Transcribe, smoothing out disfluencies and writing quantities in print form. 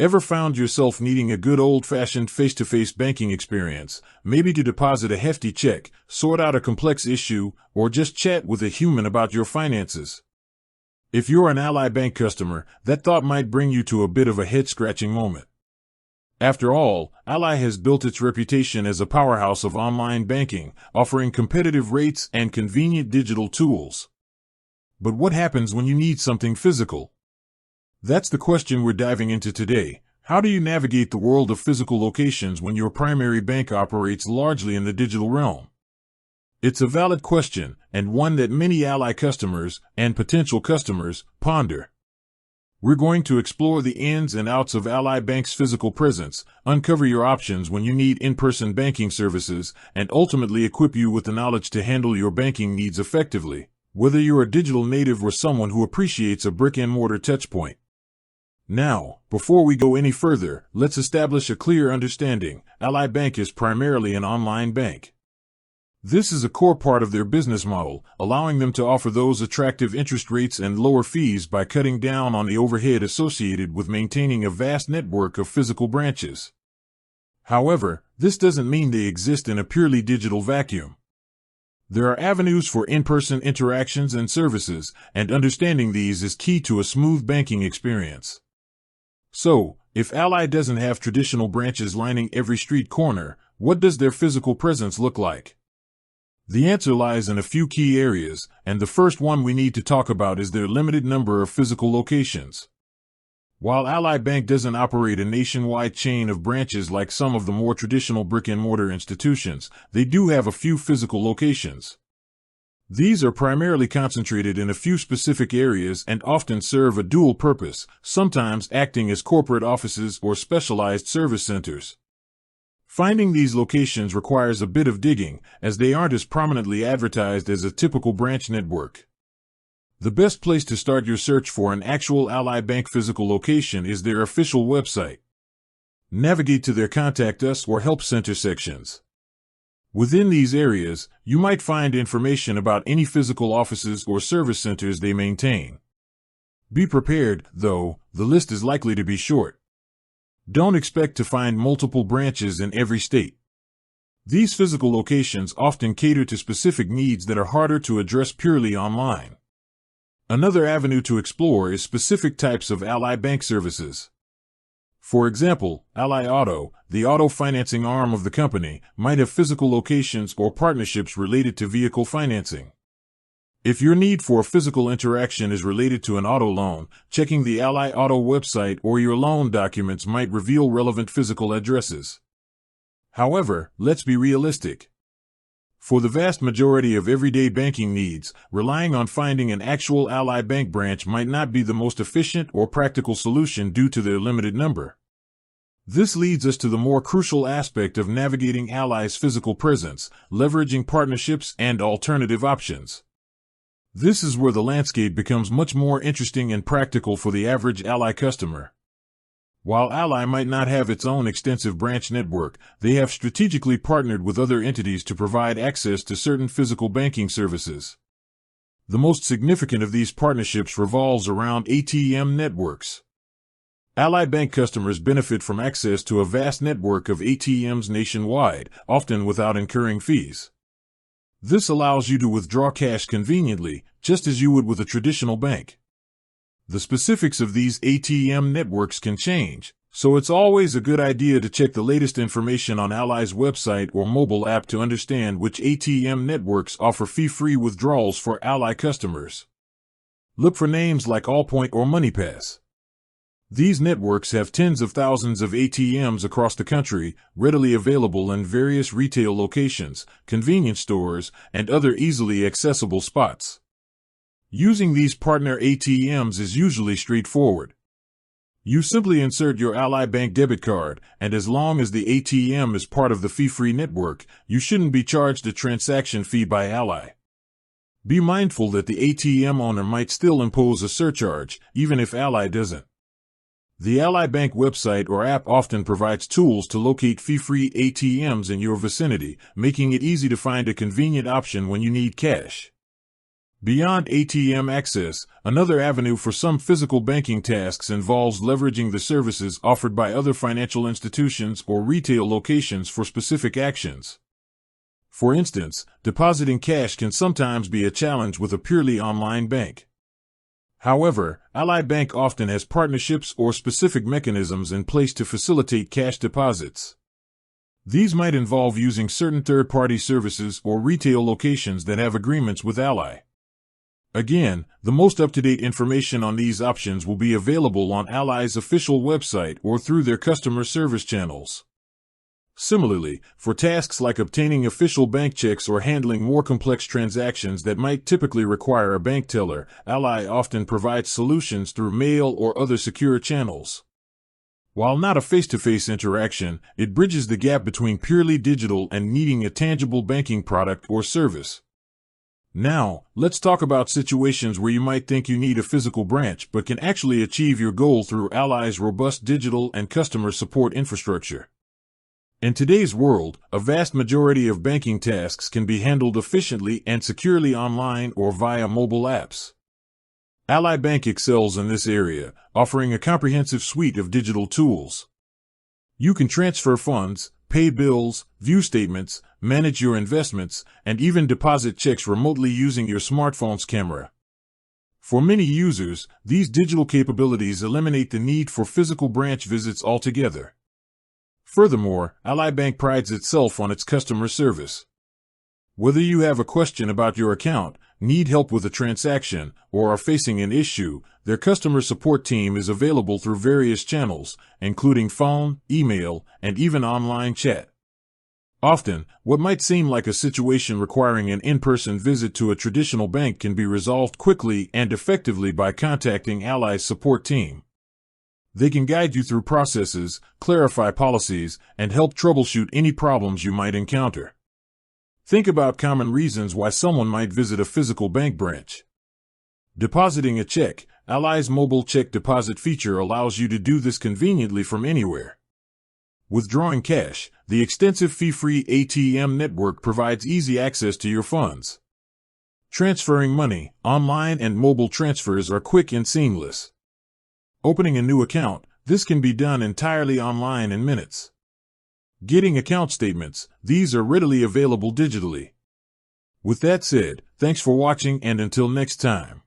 Ever found yourself needing a good old-fashioned face-to-face banking experience, maybe to deposit a hefty check, sort out a complex issue, or just chat with a human about your finances? If you're an Ally Bank customer, that thought might bring you to a bit of a head-scratching moment. After all, Ally has built its reputation as a powerhouse of online banking, offering competitive rates and convenient digital tools. But what happens when you need something physical? That's the question we're diving into today. How do you navigate the world of physical locations when your primary bank operates largely in the digital realm? It's a valid question, and one that many Ally customers and potential customers ponder. We're going to explore the ins and outs of Ally Bank's physical presence, uncover your options when you need in-person banking services, and ultimately equip you with the knowledge to handle your banking needs effectively, whether you're a digital native or someone who appreciates a brick-and-mortar touchpoint. Now, before we go any further, let's establish a clear understanding. Ally Bank is primarily an online bank. This is a core part of their business model, allowing them to offer those attractive interest rates and lower fees by cutting down on the overhead associated with maintaining a vast network of physical branches. However, this doesn't mean they exist in a purely digital vacuum. There are avenues for in-person interactions and services, and understanding these is key to a smooth banking experience. So, if Ally doesn't have traditional branches lining every street corner, what does their physical presence look like? The answer lies in a few key areas, and the first one we need to talk about is their limited number of physical locations. While Ally Bank doesn't operate a nationwide chain of branches like some of the more traditional brick-and-mortar institutions, they do have a few physical locations. These are primarily concentrated in a few specific areas and often serve a dual purpose, sometimes acting as corporate offices or specialized service centers. Finding these locations requires a bit of digging, as they aren't as prominently advertised as a typical branch network. The best place to start your search for an actual Ally Bank physical location is their official website. Navigate to their Contact Us or Help Center sections. Within these areas, you might find information about any physical offices or service centers they maintain. Be prepared, though, the list is likely to be short. Don't expect to find multiple branches in every state. These physical locations often cater to specific needs that are harder to address purely online. Another avenue to explore is specific types of Ally Bank services. For example, Ally Auto, the auto financing arm of the company, might have physical locations or partnerships related to vehicle financing. If your need for a physical interaction is related to an auto loan, checking the Ally Auto website or your loan documents might reveal relevant physical addresses. However, let's be realistic. For the vast majority of everyday banking needs, relying on finding an actual Ally Bank branch might not be the most efficient or practical solution due to their limited number. This leads us to the more crucial aspect of navigating Ally's physical presence, leveraging partnerships and alternative options. This is where the landscape becomes much more interesting and practical for the average Ally customer. While Ally might not have its own extensive branch network, they have strategically partnered with other entities to provide access to certain physical banking services. The most significant of these partnerships revolves around ATM networks. Ally Bank customers benefit from access to a vast network of ATMs nationwide, often without incurring fees. This allows you to withdraw cash conveniently, just as you would with a traditional bank. The specifics of these ATM networks can change, so it's always a good idea to check the latest information on Ally's website or mobile app to understand which ATM networks offer fee-free withdrawals for Ally customers. Look for names like Allpoint or MoneyPass. These networks have tens of thousands of ATMs across the country, readily available in various retail locations, convenience stores, and other easily accessible spots. Using these partner ATMs is usually straightforward. You simply insert your Ally Bank debit card, and as long as the ATM is part of the fee-free network, you shouldn't be charged a transaction fee by Ally. Be mindful that the ATM owner might still impose a surcharge, even if Ally doesn't. The Ally Bank website or app often provides tools to locate fee-free ATMs in your vicinity, making it easy to find a convenient option when you need cash. Beyond ATM access, another avenue for some physical banking tasks involves leveraging the services offered by other financial institutions or retail locations for specific actions. For instance, depositing cash can sometimes be a challenge with a purely online bank. However, Ally Bank often has partnerships or specific mechanisms in place to facilitate cash deposits. These might involve using certain third-party services or retail locations that have agreements with Ally. Again, the most up-to-date information on these options will be available on Ally's official website or through their customer service channels. Similarly, for tasks like obtaining official bank checks or handling more complex transactions that might typically require a bank teller, Ally often provides solutions through mail or other secure channels. While not a face-to-face interaction, it bridges the gap between purely digital and needing a tangible banking product or service. Now, let's talk about situations where you might think you need a physical branch but can actually achieve your goal through Ally's robust digital and customer support infrastructure. In today's world, a vast majority of banking tasks can be handled efficiently and securely online or via mobile apps. Ally Bank excels in this area, offering a comprehensive suite of digital tools. You can transfer funds, pay bills, view statements, manage your investments, and even deposit checks remotely using your smartphone's camera. For many users, these digital capabilities eliminate the need for physical branch visits altogether. Furthermore, Ally Bank prides itself on its customer service. Whether you have a question about your account, need help with a transaction, or are facing an issue, their customer support team is available through various channels, including phone, email, and even online chat. Often, what might seem like a situation requiring an in-person visit to a traditional bank can be resolved quickly and effectively by contacting Ally's support team. They can guide you through processes, clarify policies, and help troubleshoot any problems you might encounter. Think about common reasons why someone might visit a physical bank branch. Depositing a check. Ally's mobile check deposit feature allows you to do this conveniently from anywhere. Withdrawing cash. The extensive fee-free ATM network provides easy access to your funds. Transferring money. Online and mobile transfers are quick and seamless. Opening a new account. This can be done entirely online in minutes. Getting account statements. These are readily available digitally. With that said, thanks for watching and until next time.